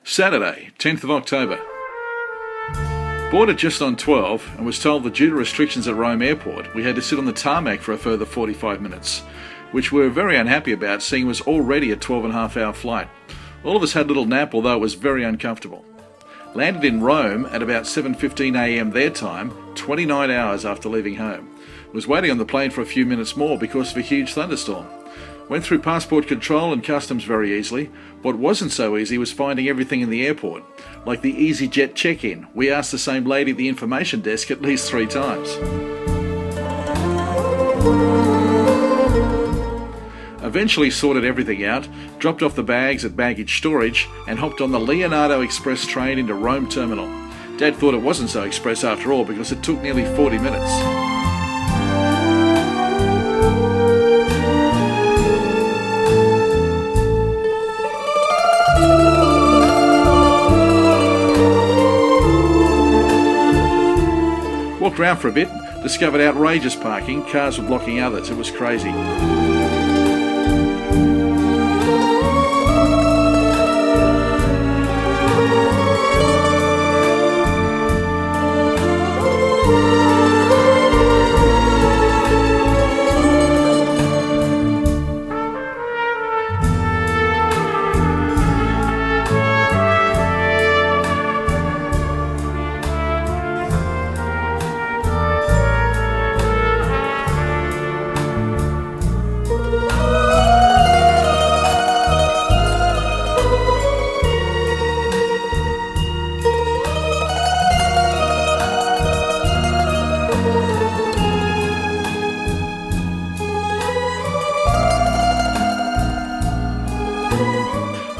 Saturday, 10th of October. Boarded just on 12 and was told that due to restrictions at Rome Airport, we had to sit on the tarmac for a further 45 minutes, which we were very unhappy about, seeing it was already a 12.5-hour flight. All of us had a little nap, although it was very uncomfortable. Landed in Rome at about 7:15 a.m. their time, 29 hours after leaving home. Was waiting on the plane for a few minutes more because of a huge thunderstorm. Went through passport control and customs very easily. What wasn't so easy was finding everything in the airport. Like the EasyJet check-in, we asked the same lady at the information desk at least 3 times. Eventually sorted everything out, dropped off the bags at baggage storage, and hopped on the Leonardo Express train into Rome Terminal. Dad thought it wasn't so express after all because it took nearly 40 minutes. Walked around for a bit, discovered outrageous parking, cars were blocking others, it was crazy.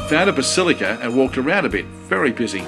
Found a basilica and walked around a bit, very busy.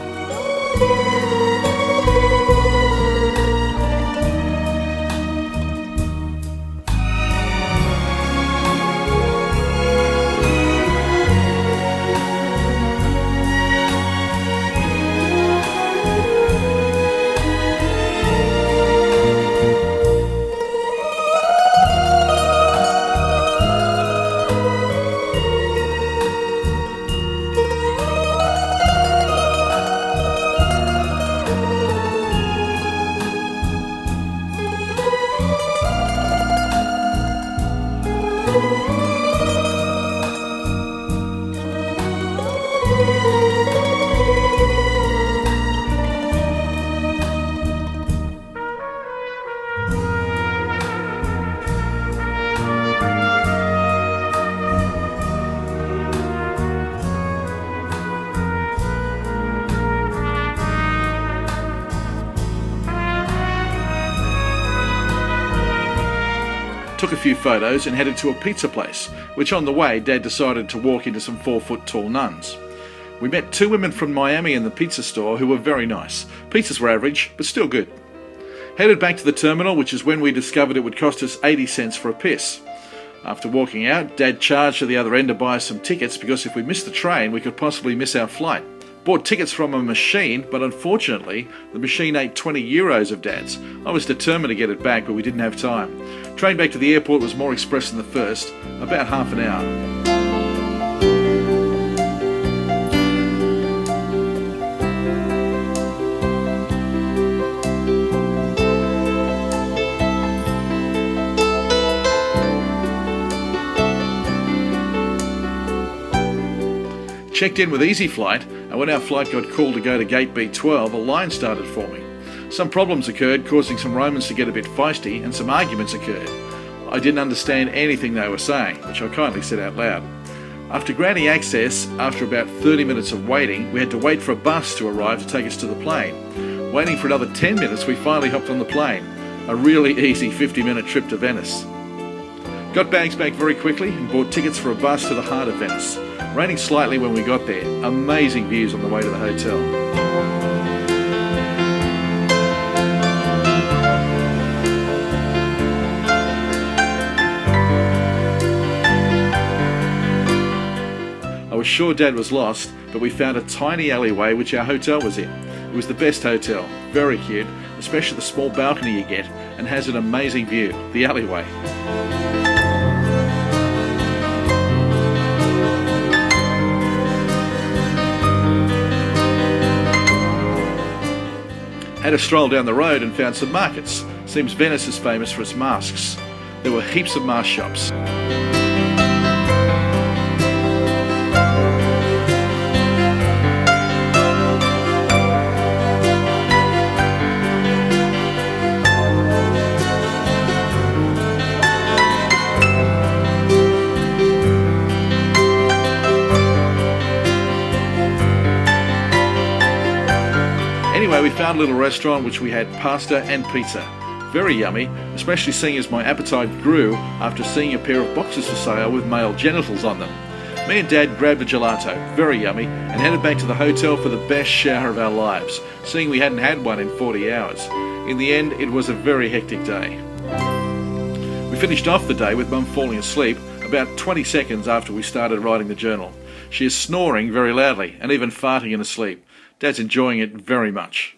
Took a few photos and headed to a pizza place, which on the way Dad decided to walk into some 4-foot-tall nuns. We met 2 women from Miami in the pizza store who were very nice. Pizzas were average, but still good. Headed back to the terminal, which is when we discovered it would cost us 80 cents for a piss. After walking out, Dad charged to the other end to buy us some tickets because if we missed the train, we could possibly miss our flight. Bought tickets from a machine, but unfortunately, the machine ate 20 euros of Dad's. I was determined to get it back, but we didn't have time. Train back to the airport was more express than the first, about half an hour. Checked in with EasyFlight, and when our flight got called to go to gate B12, a line started forming. Some problems occurred, causing some Romans to get a bit feisty, and some arguments occurred. I didn't understand anything they were saying, which I kindly said out loud. After granting access, after about 30 minutes of waiting, we had to wait for a bus to arrive to take us to the plane. Waiting for another 10 minutes, we finally hopped on the plane. A really easy 50-minute trip to Venice. Got bags back very quickly and bought tickets for a bus to the heart of Venice. Raining slightly when we got there. Amazing views on the way to the hotel. I was sure Dad was lost, but we found a tiny alleyway which our hotel was in. It was the best hotel, very cute, especially the small balcony you get, and has an amazing view, the alleyway. Had a stroll down the road and found some markets. Seems Venice is famous for its masks. There were heaps of mask shops. Anyway, we found a little restaurant which we had pasta and pizza. Very yummy, especially seeing as my appetite grew after seeing a pair of boxes for sale with male genitals on them. Me and Dad grabbed a gelato, very yummy, and headed back to the hotel for the best shower of our lives, seeing we hadn't had one in 40 hours. In the end, it was a very hectic day. We finished off the day with Mum falling asleep about 20 seconds after we started writing the journal. She is snoring very loudly and even farting in her sleep. Dad's enjoying it very much.